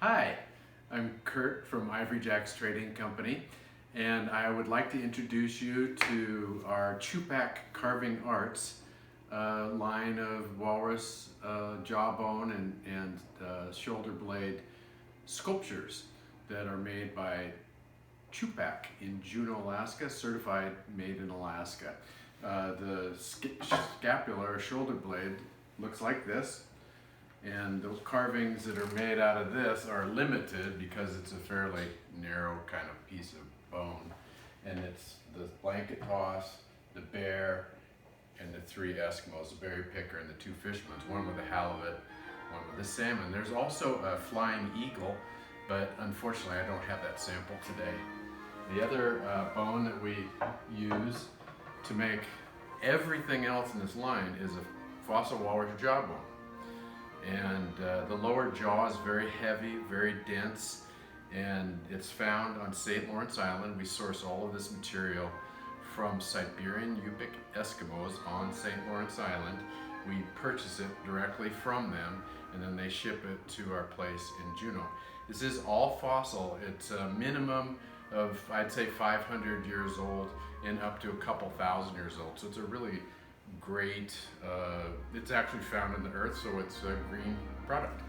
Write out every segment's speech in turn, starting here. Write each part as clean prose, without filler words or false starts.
Hi, I'm Kurt from Ivory Jacks Trading Company, and I would like to introduce you to our Chupak Carving Arts line of walrus jawbone and shoulder blade sculptures that are made by Chupak in Juneau, Alaska, certified made in Alaska. The scapular or shoulder blade looks like this. And the carvings that are made out of this are limited because it's a fairly narrow kind of piece of bone. And it's the blanket toss, the bear, and the three Eskimos, the berry picker and the two fishermen, one with a halibut, one with a salmon. There's also a flying eagle, but unfortunately I don't have that sample today. The other bone that we use to make everything else in this line is a fossil walrus jawbone. And the lower jaw is very heavy, very dense, and it's found on St. Lawrence Island. We source all of this material from Siberian Yupik Eskimos on St. Lawrence Island. We purchase it directly from them, and then they ship it to our place in Juneau. This is all fossil. It's a minimum of, I'd say, 500 years old and up to a couple thousand years old. So it's a really great, it's actually found in the earth, so it's a green product.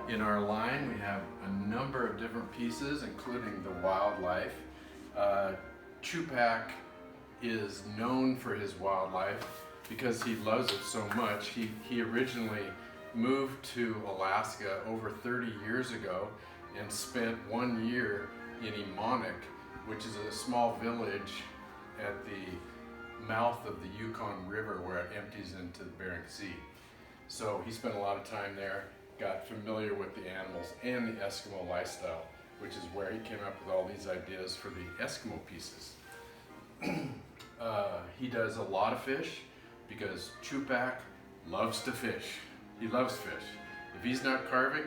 In our line we have a number of different pieces, including the wildlife. Chupak is known for his wildlife because he loves it so much. He originally moved to Alaska over 30 years ago and spent 1 year in Emonik, which is a small village at the mouth of the Yukon River where it empties into the Bering Sea. So he spent a lot of time there, got familiar with the animals and the Eskimo lifestyle, which is where he came up with all these ideas for the Eskimo pieces. He does a lot of fish because Chupak loves to fish. He loves fish. If he's not carving,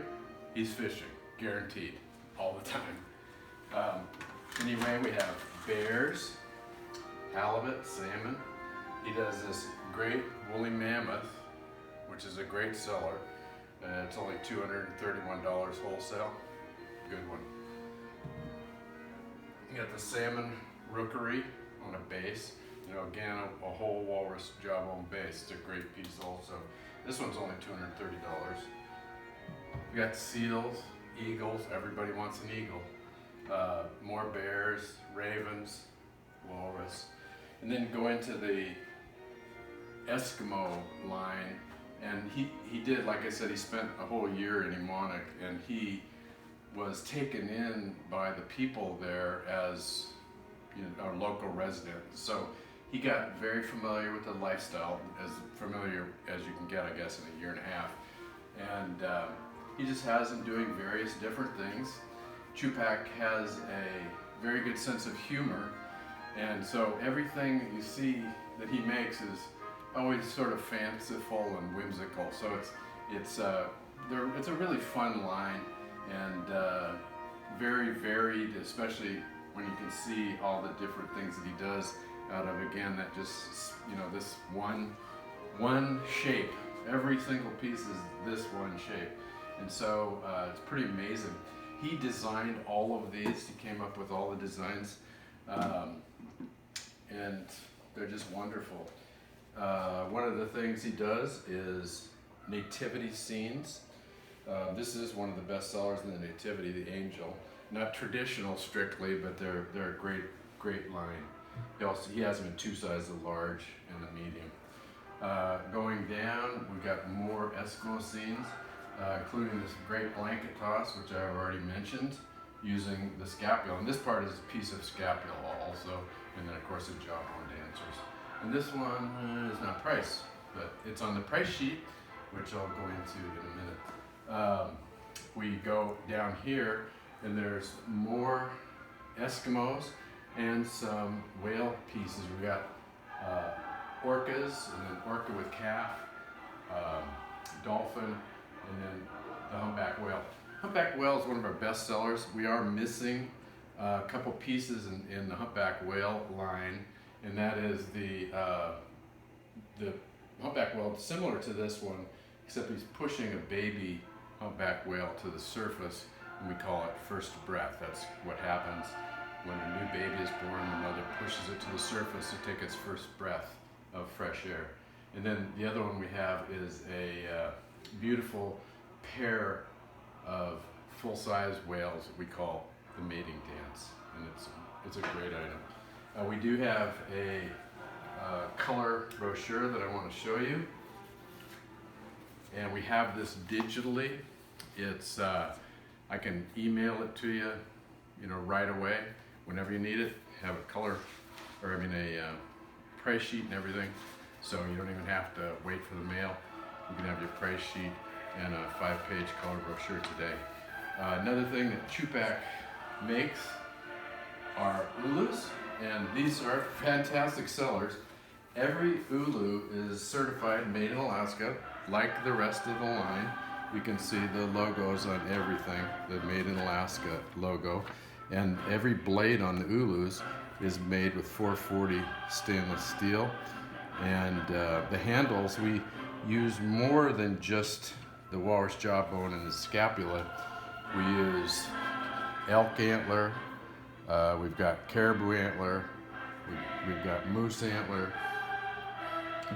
he's fishing, guaranteed, all the time. Anyway, we have bears, halibut, salmon. He does this great woolly mammoth, which is a great seller. It's only $231 wholesale. Good one. You got the salmon rookery on a base. You know, again, a whole walrus jawbone base. It's a great piece also. This one's only $230. We got seals, eagles. Everybody wants an eagle. More bears, ravens, walrus. And then go into the Eskimo line, and he did, like I said, he spent a whole year in Emonik, and he was taken in by the people there as, you know, a local resident. So he got very familiar with the lifestyle, as familiar as you can get, I guess, in a year and a half. And he just has them doing various different things. Chupak has a very good sense of humor, and so everything that you see that he makes is always sort of fanciful and whimsical. So it's a really fun line, and very varied, especially when you can see all the different things that he does out of, again, that just, you know, this one shape. Every single piece is this one shape, and so it's pretty amazing. He designed all of these. He came up with all the designs, and they're just wonderful. One of the things he does is nativity scenes. This is one of the best sellers in the nativity, the angel. Not traditional strictly, but they're a great line. He has them in two sizes, the large and the medium. Going down, we've got more Eskimo scenes, including this great blanket toss, which I've already mentioned, using the scapula. And this part is a piece of scapula also, and then of course the jawbone dancers. And this one is not priced, but it's on the price sheet, which I'll go into in a minute. We go down here, and there's more Eskimos and some whale pieces. We got orcas, and then orca with calf, dolphin, and then the humpback whale. Humpback whale is one of our best sellers. We are missing a couple pieces in the humpback whale line, and that is the humpback whale, similar to this one, except he's pushing a baby humpback whale to the surface, and we call it first breath. That's what happens when a new baby is born. The mother pushes it to the surface to take its first breath of fresh air. And then the other one we have is a beautiful pair of full-size whales that we call the mating dance, and it's a great item. We do have a color brochure that I want to show you, and we have this digitally. It's I can email it to you, right away whenever you need it. Have a color, or a price sheet and everything, so you don't even have to wait for the mail. You can have your price sheet and a 5-page color brochure today. Another thing that Chupak makes are Ulus, and these are fantastic sellers. Every Ulu is certified made in Alaska, like the rest of the line. You can see the logos on everything, the Made in Alaska logo, and every blade on the Ulus is made with 440 stainless steel. And the handles, we use more than just the walrus jawbone and the scapula. We use elk antler, we've got caribou antler, we've got moose antler,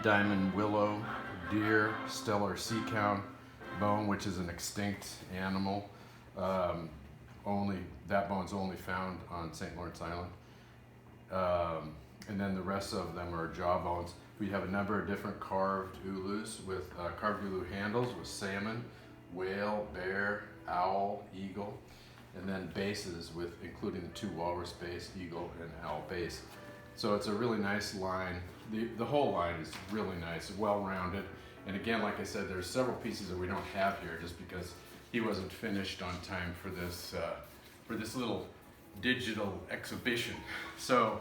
diamond willow, deer, stellar sea cow bone, which is an extinct animal. That bone's only found on St. Lawrence Island. And then the rest of them are jaw bones. We have a number of different carved Ulus with carved Ulu handles with salmon, whale, bear, owl, eagle, and then bases with including the 2 walrus base, eagle and owl base. So it's a really nice line. The whole line is really nice, well-rounded. And again, like I said, there's several pieces that we don't have here just because he wasn't finished on time for this little digital exhibition. So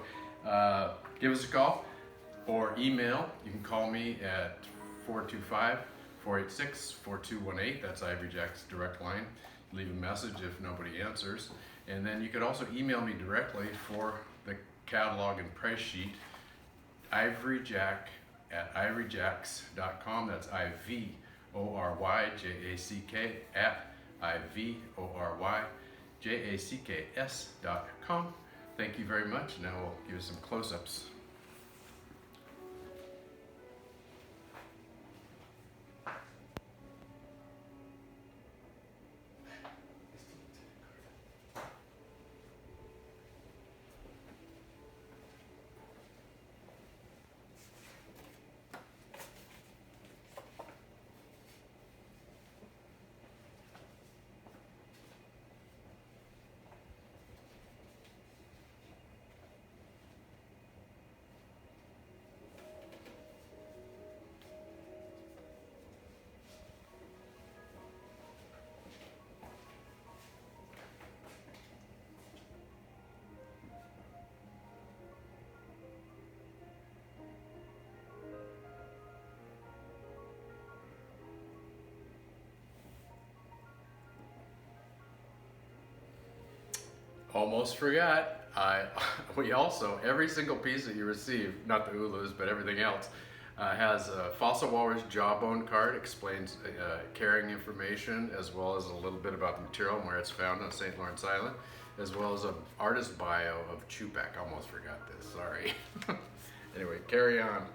give us a call or email. You can call me at 425-486-4218. That's Ivory Jack's direct line. Leave a message if nobody answers. And then you could also email me directly for the catalog and price sheet, ivoryjack@ivoryjacks.com. That's IVORYJACK @IVORYJACKS.com. Thank you very much. Now we'll give you some close-ups. Almost forgot. We also, every single piece that you receive, not the Ulus, but everything else, has a fossil walrus jawbone card, explains carrying information, as well as a little bit about the material and where it's found on St. Lawrence Island, as well as an artist bio of Chupak. Almost forgot this, sorry. Anyway, carry on.